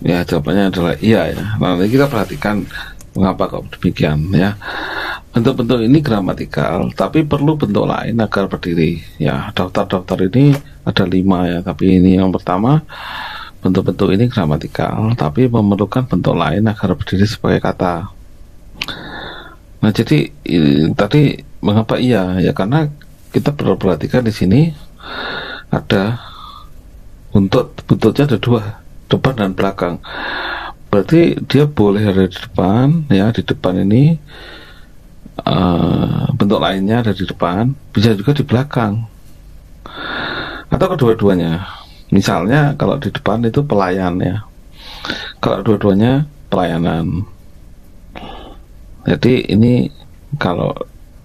Ya, jawabannya adalah iya ya. Nah, nanti kita perhatikan mengapa kok demikian ya. Bentuk-bentuk ini gramatikal, tapi perlu bentuk lain agar berdiri. Ya, daftar-daftar ini ada 5 ya, tapi ini yang pertama, bentuk-bentuk ini gramatikal, tapi memerlukan bentuk lain agar berdiri sebagai kata. Nah, jadi tadi mengapa iya ya, karena kita perlu perhatikan di sini ada buntutnya ada 2, depan dan belakang. Berarti dia boleh ada di depan ya, di depan ini bentuk lainnya ada di depan, bisa juga di belakang atau kedua-duanya. Misalnya kalau di depan itu pelayan ya, kalau dua-duanya pelayanan. Jadi ini kalau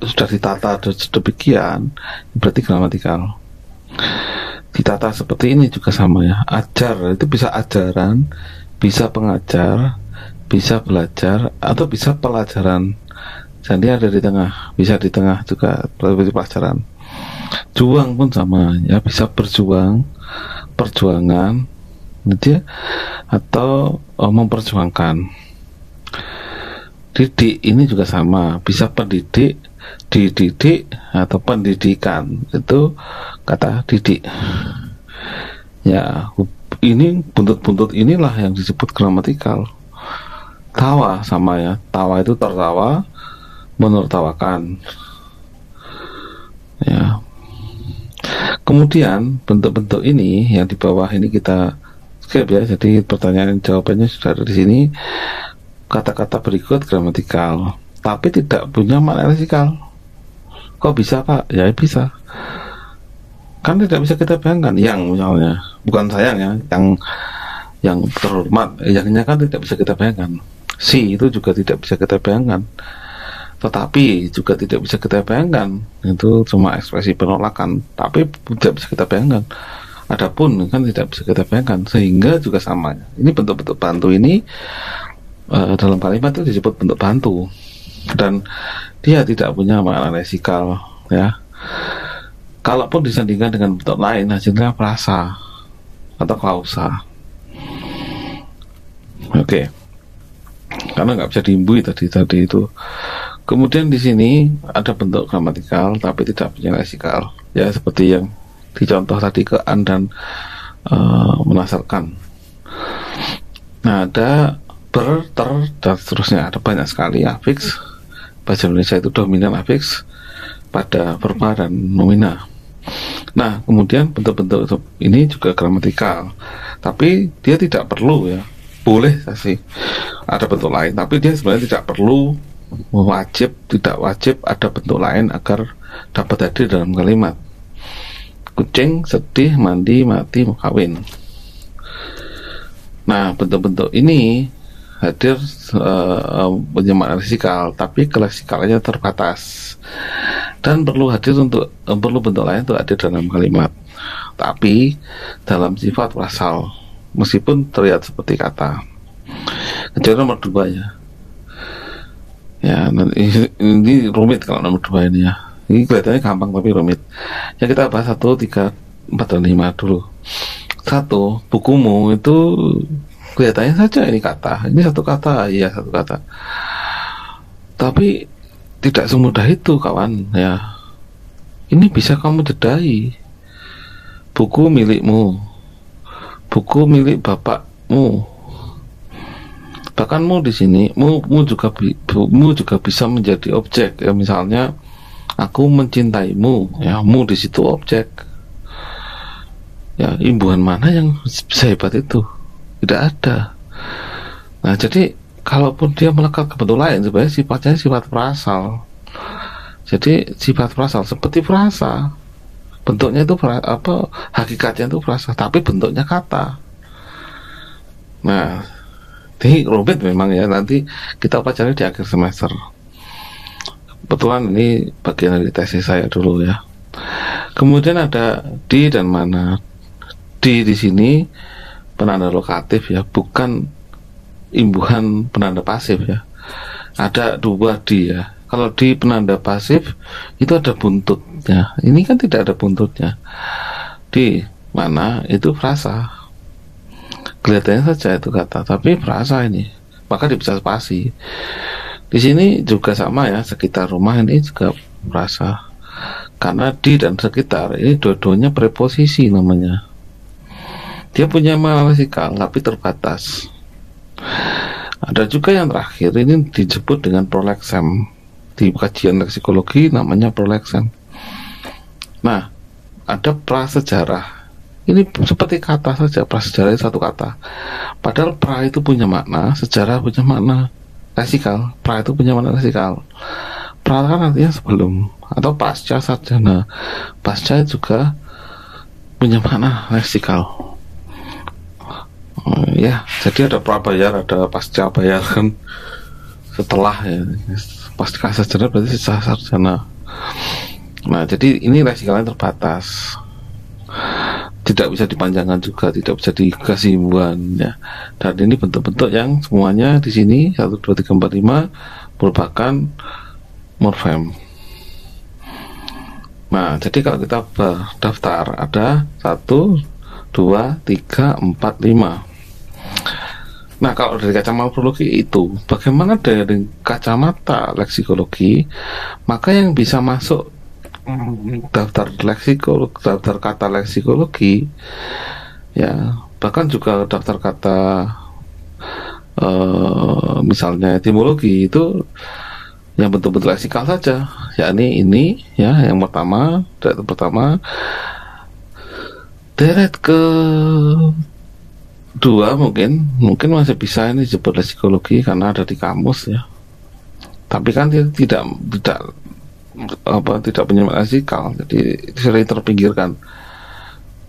sudah ditata demikian berarti gramatikal. Ditata seperti ini juga sama ya. Ajar itu bisa ajaran, bisa pengajar, bisa belajar, atau bisa pelajaran. Jadi ada di tengah, bisa di tengah juga pelajaran. Juang pun sama ya, bisa berjuang, perjuangan, gitu ya, atau memperjuangkan. Didik ini juga sama, bisa pendidik, dididik, atau pendidikan. Itu kata didik. Ya, ini buntut-buntut inilah yang disebut gramatikal. Tawa sama ya, tawa itu tertawa, menertawakan. Ya. Kemudian bentuk-bentuk ini yang di bawah ini kita skip ya. Jadi pertanyaan jawabannya sudah ada di sini. Kata-kata berikut gramatikal, tapi tidak punya makna lesikal. Kok bisa Pak? Ya bisa. Kan tidak bisa kita bayangkan. Yang misalnya, bukan sayang ya, yang terhormat, yangnya kan tidak bisa kita bayangkan. Si itu juga tidak bisa kita bayangkan. Tetapi juga tidak bisa kita bayangkan. Itu cuma ekspresi penolakan, tapi tidak bisa kita bayangkan. Adapun kan tidak bisa kita bayangkan, sehingga juga sama. Ini bentuk-bentuk bantu ini dalam kalimat itu disebut bentuk bantu, dan dia tidak punya makna lesikal ya. Kalaupun disandingkan dengan bentuk lain, hasilnya prasa atau klausa. Oke. Karena nggak bisa diimbui tadi itu. Kemudian di sini ada bentuk gramatikal tapi tidak punya lesikal ya, seperti yang dicontoh tadi ke an dan menasarkan. Nah, ada ber, ter, dan seterusnya, ada banyak sekali afiks. Bahasa Indonesia itu dominan afiks pada verba dan nomina. Nah, kemudian bentuk-bentuk ini juga gramatikal, tapi dia tidak perlu ya, boleh sih ada bentuk lain, tapi dia sebenarnya tidak perlu, tidak wajib ada bentuk lain agar dapat hadir dalam kalimat. Kucing, sedih, mandi, mati, mau kawin. Nah, bentuk-bentuk ini hadir punya makna lesikal, tapi kelesikalannya terbatas dan perlu bentuk lain untuk hadir dalam kalimat, tapi dalam sifat frasal meskipun terlihat seperti kata. Kecuali nomor 2 ya. Ya, ini rumit kalau nomor 2 ini ya. Ini kelihatannya gampang tapi rumit. Ya, kita bahas 1, 3, 4, dan 5 dulu. 1, bukumu itu kelihatannya saja ini kata, ini satu kata, iya satu kata, tapi tidak semudah itu kawan ya. Ini bisa kamu jedai. Buku milikmu, buku milik bapakmu, bahkan mu di sini mu juga bisa menjadi objek ya. Misalnya aku mencintaimu ya, mu di situ objek ya. Imbuhan mana yang bisa hebat itu? Tidak ada. Nah, jadi kalaupun dia melekat ke bentuk lain, sebenarnya sifatnya sifat frasal. Jadi sifat frasal seperti frasa, bentuknya itu hakikatnya itu frasa, tapi bentuknya kata. Nah, ini rumit memang ya, nanti kita pelajari di akhir semester. Kebetulan ini bagian dari tesis saya dulu ya. Kemudian ada di dan mana. Di sini penanda lokatif ya, bukan imbuhan penanda pasif ya. Ada 2 di ya. Kalau di penanda pasif itu ada buntutnya. Ini kan tidak ada buntutnya. Di mana itu frasa. kelihatannya saja itu kata, tapi perasa ini, maka bisa spasi. Di sini juga sama ya, sekitar rumah ini juga perasa, karena di dan sekitar ini dua-duanya preposisi namanya. Dia punya makna leksikal tapi terbatas. Ada juga yang terakhir, ini disebut dengan prolexem. Di kajian leksikologi namanya prolexem. Nah, ada prasejarah. Ini seperti kata saja, prasejarah itu satu kata. Padahal pra itu punya makna, sejarah punya makna leksikal. Pra itu punya makna leksikal. Pra kan artinya sebelum atau pasca sarjana. Pasca juga punya makna leksikal. Ya, jadi ada prabayar, ada pasca bayar kan, setelah ya. Pasca sarjana berarti setelah sarjana. Nah, jadi ini leksikalnya terbatas, tidak bisa dipanjangkan juga, tidak bisa dikasih himbuan ya. Dan ini bentuk-bentuk yang semuanya di sini 1, 2, 3, 4, 5 merupakan morfem. Nah, jadi kalau kita berdaftar ada 1, 2, 3, 4, 5. Nah, kalau dari kacamata morfologi itu, bagaimana dari kacamata leksikologi? Maka yang bisa masuk daftar leksikologi, daftar kata leksikologi, ya, bahkan juga daftar kata misalnya etimologi itu yang bentuk-bentuk leksikal saja, yakni ini, ya, yang pertama, deret ke dua mungkin masih bisa ini disebut leksikologi karena ada di kamus ya, tapi kan dia tidak punya leksikal, jadi sering terpinggirkan.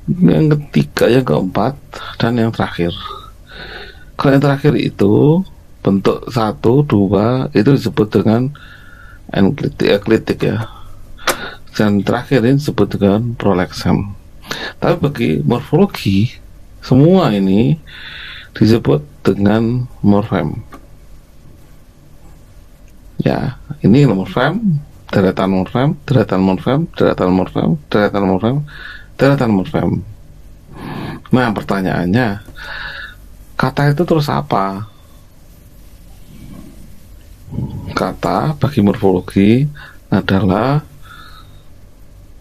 Yang ketiga, yang keempat, dan yang terakhir. Kalau yang terakhir itu bentuk 1, 2 itu disebut dengan enklitik ya, dan terakhir ini disebut dengan prolexem. Tapi bagi morfologi semua ini disebut dengan morfem. Ya, ini morfem, deretan morfem, deretan morfem, deretan morfem, deretan morfem, deretan morfem. Nah, pertanyaannya, kata itu terus apa? Kata bagi morfologi adalah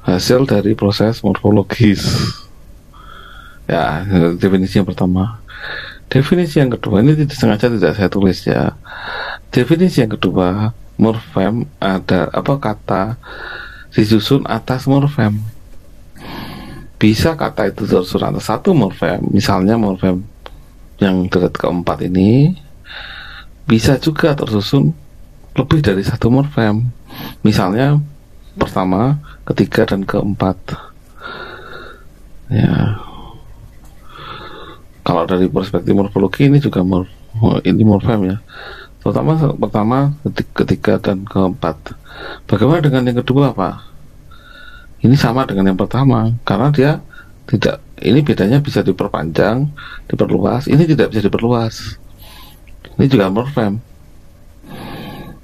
hasil dari proses morfologis. Ya, definisi yang pertama. Definisi yang kedua, ini tidak sengaja tidak saya tulis ya. Definisi yang kedua, morfem ada kata disusun atas morfem. Bisa kata itu tersusun atas satu morfem, misalnya morfem yang deret keempat ini, bisa juga tersusun lebih dari satu morfem, misalnya pertama, ketiga, dan keempat. Ya, kalau dari perspektif morfologi ini juga ini morfem ya, terutama pertama, ketiga, dan keempat. Bagaimana dengan yang kedua, Pak? Ini sama dengan yang pertama, karena dia tidak, ini bedanya bisa diperpanjang, diperluas, ini tidak bisa diperluas. Ini juga morfem.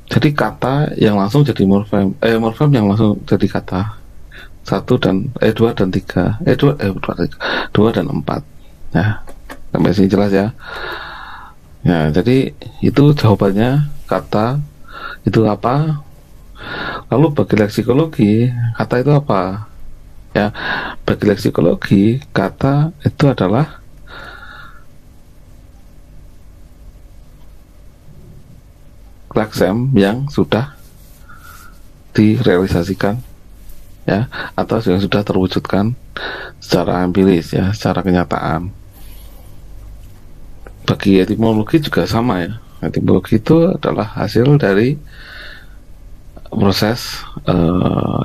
Jadi kata yang langsung jadi morfem, morfem yang langsung jadi kata. 1 dan 2 dan 3, 2 dan 4. Ya, sampai sini jelas ya. Ya, jadi itu jawabannya, kata itu apa? Lalu bagi leksikologi, kata itu apa? Ya, bagi leksikologi, kata itu adalah leksem yang sudah direalisasikan ya, atau yang sudah terwujudkan secara empiris ya, secara kenyataan. Bagi etimologi juga sama ya. Etimologi itu adalah hasil dari proses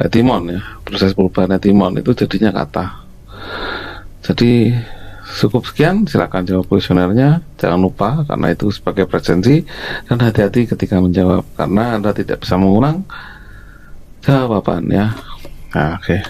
etimon ya, proses perubahan etimon itu jadinya kata. Jadi cukup sekian, silakan jawab kuesionernya, jangan lupa karena itu sebagai presensi, dan hati-hati ketika menjawab karena Anda tidak bisa mengulang jawaban ya. Nah, oke.